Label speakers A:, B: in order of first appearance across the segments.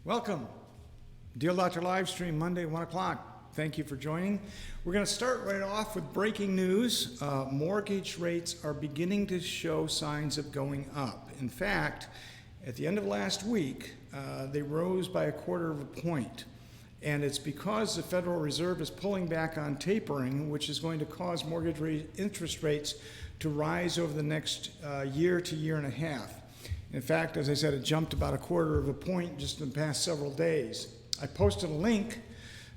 A: Welcome. Deal Doctor Livestream, Monday, 1 o'clock. Thank you for joining. We're going to start right off with breaking news. Mortgage rates are beginning to show signs of going up. In fact, at the end of last week, they rose by 1/4 point. And it's because the Federal Reserve is pulling back on tapering, which is going to cause mortgage interest rates to rise over the next year to year and a half. In fact, as I said, it jumped about 1/4 point just in the past several days. I posted a link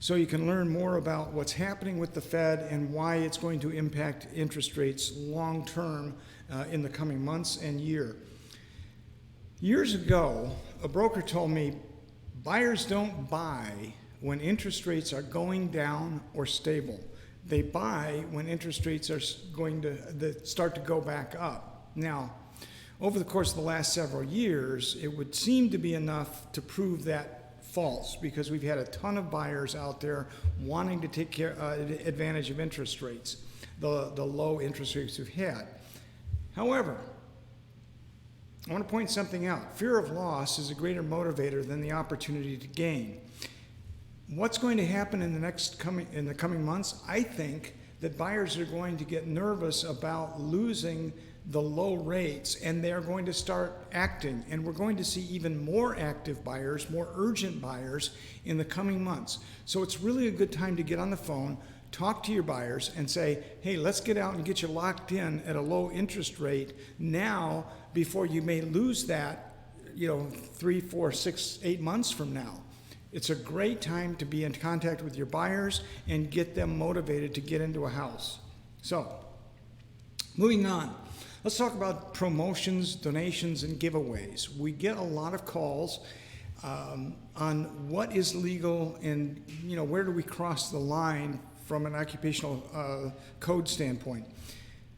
A: so you can learn more about what's happening with the Fed and why it's going to impact interest rates long term in the coming months and year. Years ago, a broker told me buyers don't buy when interest rates are going down or stable. They buy when interest rates are going to start to go back up. Now, over the course of the last several years, it would seem to be enough to prove that false, because we've had a ton of buyers out there wanting to take advantage of interest rates, the low interest rates we've had. However, I want to point something out. Fear of loss is a greater motivator than the opportunity to gain. What's going to happen in the coming months? I think that buyers are going to get nervous about losing the low rates, and they're going to start acting, and we're going to see even more active buyers, more urgent buyers in the coming months. So it's really a good time to get on the phone, talk to your buyers and say, hey, let's get out and get you locked in at a low interest rate now before you may lose that, 3, 4, 6, 8 months from now. It's a great time to be in contact with your buyers and get them motivated to get into a house. So, moving on. Let's talk about promotions, donations, and giveaways. We get a lot of calls on what is legal and where do we cross the line from an occupational code standpoint.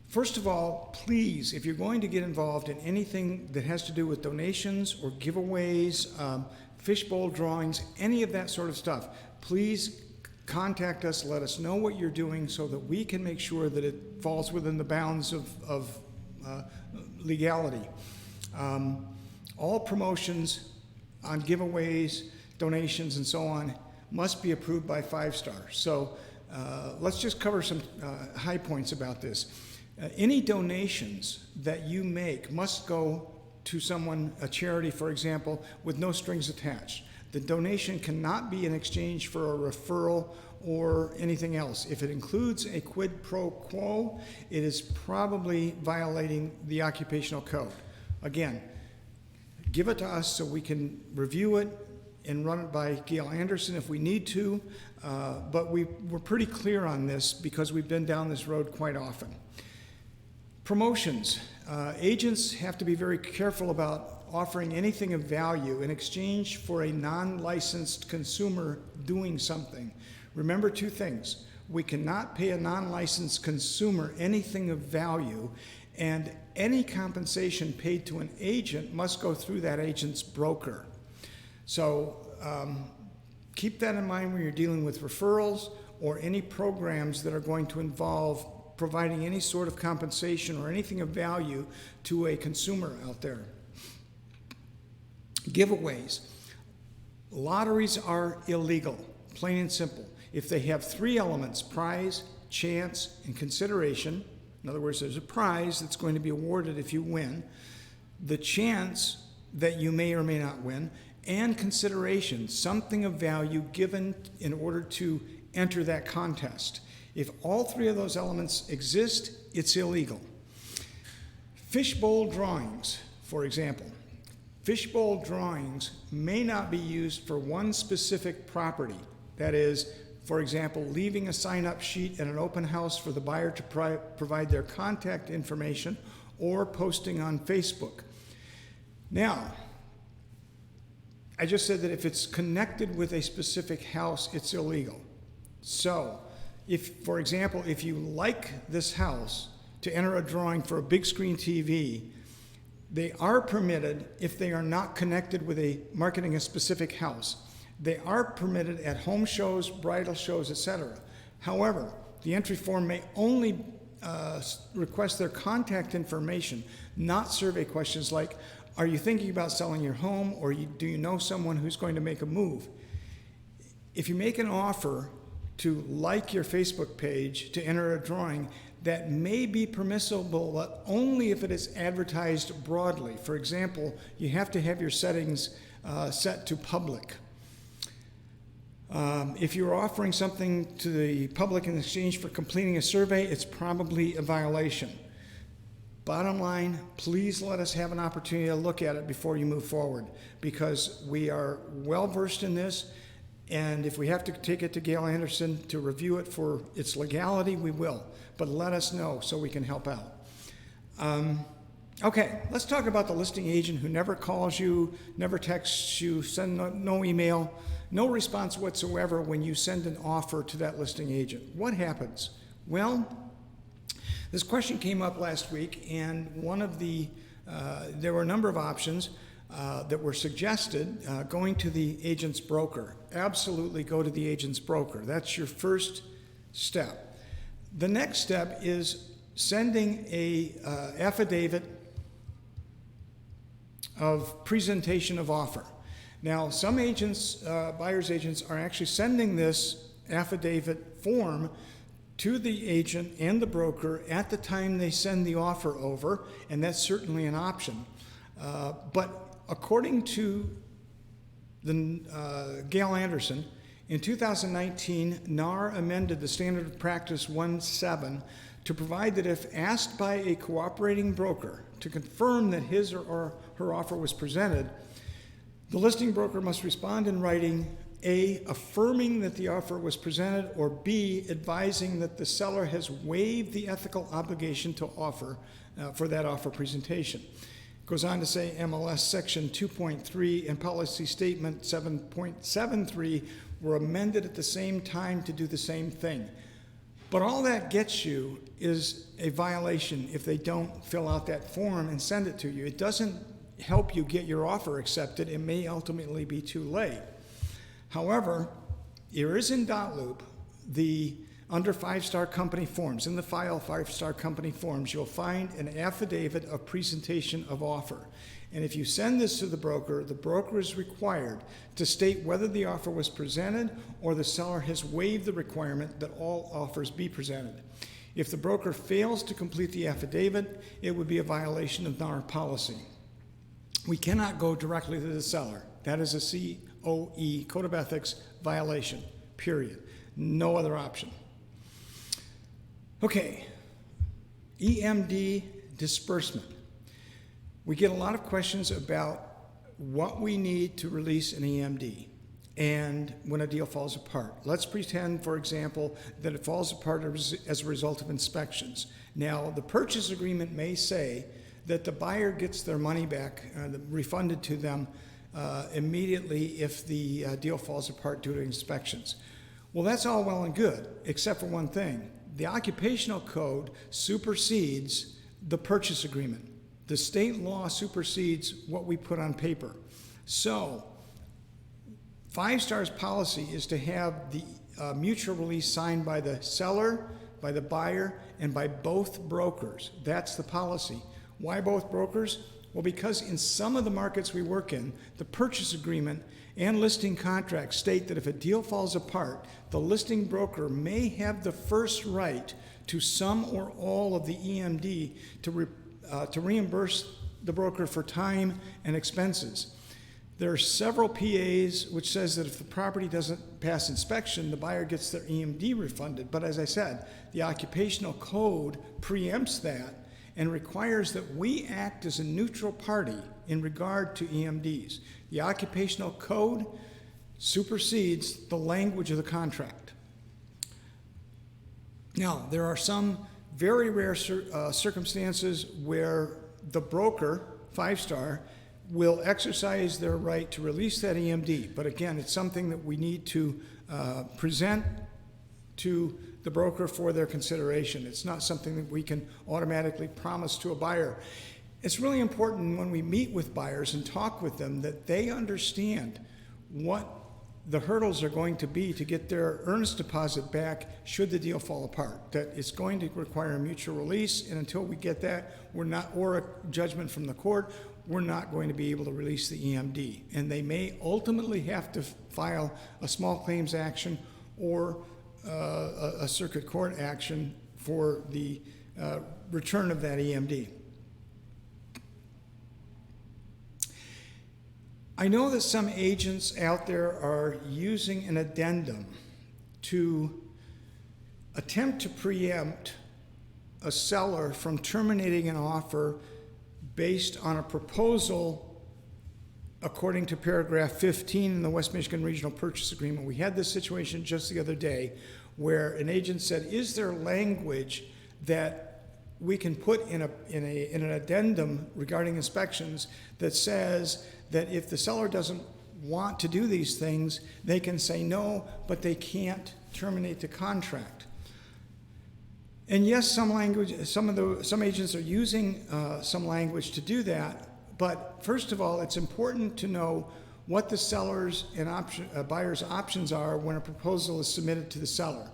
A: First of all, please, if you're going to get involved in anything that has to do with donations or giveaways, fishbowl drawings, any of that sort of stuff, please contact us, let us know what you're doing so that we can make sure that it falls within the bounds of legality. All promotions on giveaways, donations, and so on must be approved by 5-star. So let's just cover some high points about this. Any donations that you make must go to someone, a charity, for example, with no strings attached. The donation cannot be in exchange for a referral or anything else. If it includes a quid pro quo, it is probably violating the occupational code. Again, give it to us so we can review it and run it by Gail Anderson if we need to, but we're pretty clear on this because we've been down this road quite often. Promotions. Agents have to be very careful about offering anything of value in exchange for a non-licensed consumer doing something. Remember 2 things. We cannot pay a non-licensed consumer anything of value, and any compensation paid to an agent must go through that agent's broker. So keep that in mind when you're dealing with referrals or any programs that are going to involve providing any sort of compensation or anything of value to a consumer out there. Giveaways. Lotteries are illegal, plain and simple. If they have 3 elements, prize, chance, and consideration, in other words, there's a prize that's going to be awarded if you win, the chance that you may or may not win, and consideration, something of value given in order to enter that contest. If all 3 of those elements exist, it's illegal. Fishbowl drawings, for example. Fishbowl drawings may not be used for one specific property. That is, for example, leaving a sign-up sheet at an open house for the buyer to provide their contact information or posting on Facebook. Now, I just said that if it's connected with a specific house, it's illegal. So, if, for example, if you like this house to enter a drawing for a big screen TV, they are permitted if they are not connected with marketing a specific house. They are permitted at home shows, bridal shows, etc. However, the entry form may only request their contact information, not survey questions like, Are you thinking about selling your home, or do you know someone who's going to make a move? If you make an offer to like your Facebook page to enter a drawing, that may be permissible, but only if it is advertised broadly. For example, you have to have your settings set to public. If you're offering something to the public in exchange for completing a survey, it's probably a violation. Bottom line, please let us have an opportunity to look at it before you move forward, because we are well versed in this, and if we have to take it to Gail Anderson to review it for its legality, we will. But let us know so we can help out. Okay, let's talk about the listing agent who never calls you, never texts you, send no email, no response whatsoever when you send an offer to that listing agent. What happens? Well, this question came up last week, and there were a number of options that were suggested. Going to the agent's broker. Absolutely go to the agent's broker. That's your first step. The next step is sending a affidavit of presentation of offer. Now, some agents, buyer's agents, are actually sending this affidavit form to the agent and the broker at the time they send the offer over, and that's certainly an option. But according to Gail Anderson, in 2019, NAR amended the Standard of Practice 1.7 to provide that if asked by a cooperating broker to confirm that his or her offer was presented, the listing broker must respond in writing, A, affirming that the offer was presented, or B, advising that the seller has waived the ethical obligation to offer for that offer presentation. It goes on to say MLS Section 2.3 and Policy Statement 7.73 were amended at the same time to do the same thing. But all that gets you is a violation if they don't fill out that form and send it to you. It doesn't help you get your offer accepted. It may ultimately be too late. However, there is in .loop under 5-star company forms. In the file 5-star company forms, you'll find an affidavit of presentation of offer. And if you send this to the broker is required to state whether the offer was presented or the seller has waived the requirement that all offers be presented. If the broker fails to complete the affidavit, it would be a violation of NAR policy. We cannot go directly to the seller. That is a COE, Code of Ethics, violation, period. No other option. Okay, Emd Disbursement. We get a lot of questions about what we need to release an EMD and when a deal falls apart. Let's pretend, for example, that it falls apart as a result of inspections. Now, the purchase agreement may say that the buyer gets their money back, refunded to them immediately if the deal falls apart due to inspections. Well, that's all well and good, except for one thing. The occupational code supersedes the purchase agreement. The state law supersedes what we put on paper. So, 5-star's policy is to have the mutual release signed by the seller, by the buyer, and by both brokers. That's the policy. Why both brokers? Well, because in some of the markets we work in, the purchase agreement and listing contracts state that if a deal falls apart, the listing broker may have the first right to some or all of the EMD to reimburse the broker for time and expenses. There are several PAs which says that if the property doesn't pass inspection, the buyer gets their EMD refunded. But as I said, the occupational code preempts that and requires that we act as a neutral party in regard to EMDs. The occupational code supersedes the language of the contract. Now, there are some very rare circumstances where the broker, 5-star, will exercise their right to release that EMD. But again, it's something that we need to present to the broker for their consideration. It's not something that we can automatically promise to a buyer. It's really important when we meet with buyers and talk with them that they understand what the hurdles are going to be to get their earnest deposit back should the deal fall apart. That it's going to require a mutual release, and until we get that, or a judgment from the court, we're not going to be able to release the EMD. And they may ultimately have to file a small claims action or a circuit court action for the return of that EMD. I know that some agents out there are using an addendum to attempt to preempt a seller from terminating an offer based on a proposal according to paragraph 15 in the West Michigan Regional Purchase Agreement. We had this situation just the other day where an agent said, is there language that we can put in an addendum regarding inspections that says that if the seller doesn't want to do these things, they can say no, but they can't terminate the contract. And yes, some agents are using some language to do that, but first of all, it's important to know what the seller's and buyer's options are when a proposal is submitted to the seller.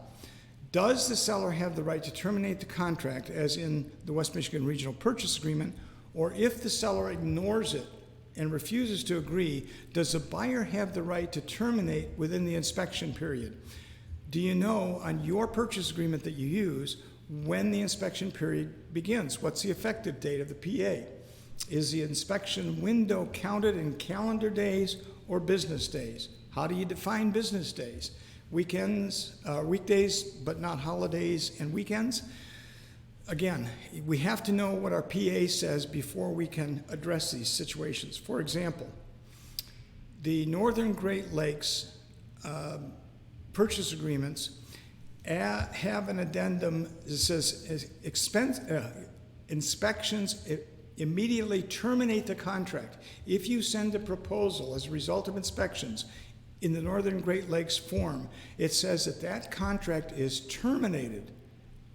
A: Does the seller have the right to terminate the contract, as in the West Michigan Regional Purchase Agreement, or if the seller ignores it and refuses to agree, does the buyer have the right to terminate within the inspection period? Do you know on your purchase agreement that you use when the inspection period begins? What's the effective date of the PA? Is the inspection window counted in calendar days or business days? How do you define business days? Weekends, weekdays, but not holidays and weekends? Again, we have to know what our PA says before we can address these situations. For example, the Northern Great Lakes purchase agreements have an addendum that says inspections immediately terminate the contract. If you send a proposal as a result of inspections in the Northern Great Lakes form, it says that that contract is terminated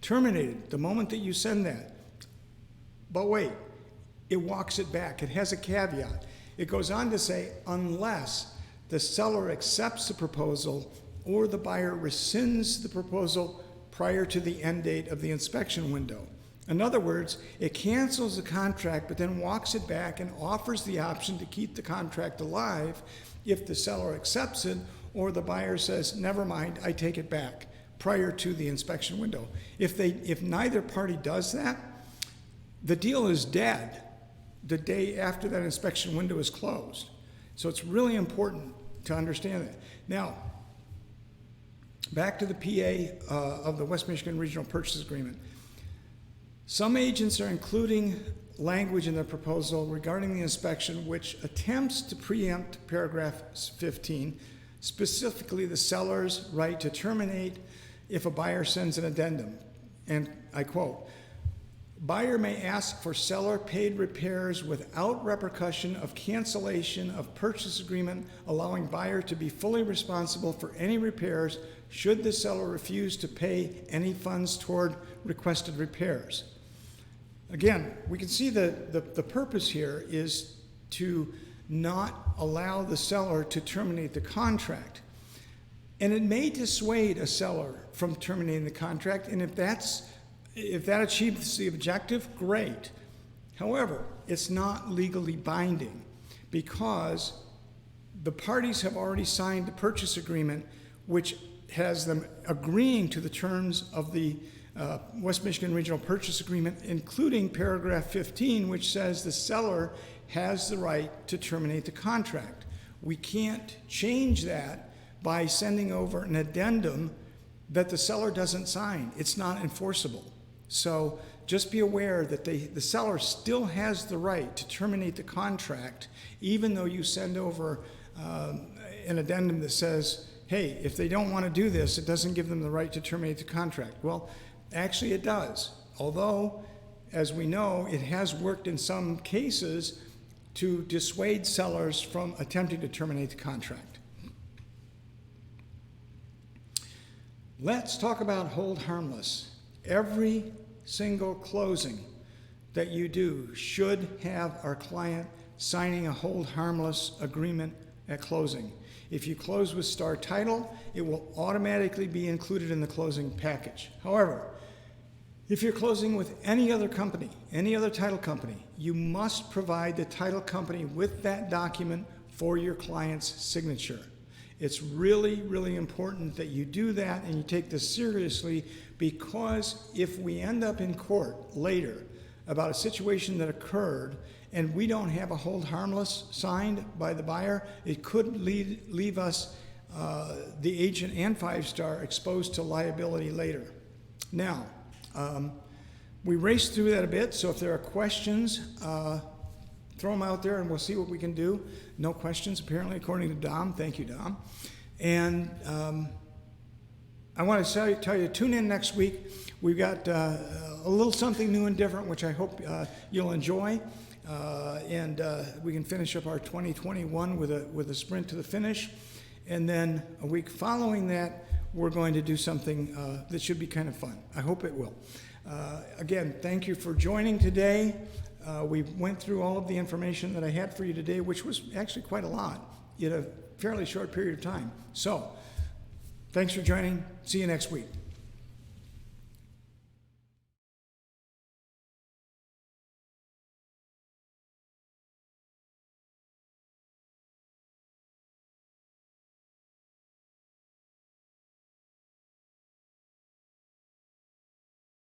A: the moment that you send that. But wait, it walks it back. It has a caveat. It goes on to say, unless the seller accepts the proposal or the buyer rescinds the proposal prior to the end date of the inspection window. In other words, it cancels the contract but then walks it back and offers the option to keep the contract alive if the seller accepts it or the buyer says, never mind, I take it back prior to the inspection window. If neither party does that, the deal is dead the day after that inspection window is closed. So it's really important to understand that. Now, back to the PA of the West Michigan Regional Purchase Agreement. Some agents are including language in their proposal regarding the inspection which attempts to preempt paragraph 15, specifically the seller's right to terminate if a buyer sends an addendum. And I quote, buyer may ask for seller paid repairs without repercussion of cancellation of purchase agreement, allowing buyer to be fully responsible for any repairs should the seller refuse to pay any funds toward requested repairs. Again, we can see the purpose here is to not allow the seller to terminate the contract. And it may dissuade a seller from terminating the contract, and if that achieves the objective, great. However, it's not legally binding because the parties have already signed the purchase agreement, which has them agreeing to the terms of the West Michigan Regional Purchase Agreement, including paragraph 15, which says the seller has the right to terminate the contract. We can't change that by sending over an addendum that the seller doesn't sign. It's not enforceable. So just be aware that the seller still has the right to terminate the contract, even though you send over an addendum that says, hey, if they don't want to do this, it doesn't give them the right to terminate the contract. Well, actually it does. Although, as we know, it has worked in some cases to dissuade sellers from attempting to terminate the contract. Let's talk about hold harmless. Every single closing that you do should have our client signing a hold harmless agreement at closing. If you close with Star Title, it will automatically be included in the closing package. However, If you're closing with any other company, any other title company, you must provide the title company with that document for your client's signature. It's really, really important that you do that and you take this seriously, because if we end up in court later about a situation that occurred and we don't have a hold harmless signed by the buyer, it could leave us, the agent and 5-star, exposed to liability later. Now, we raced through that a bit, so if there are questions, throw them out there and we'll see what we can do. No questions, apparently, according to Dom. Thank you, Dom. And I want to tell you, tune in next week. We've got a little something new and different, which I hope you'll enjoy. And we can finish up our 2021 with a sprint to the finish. And then a week following that, we're going to do something that should be kind of fun. I hope it will. Again, thank you for joining today. We went through all of the information that I had for you today, which was actually quite a lot in a fairly short period of time. So, thanks for joining. See you next week.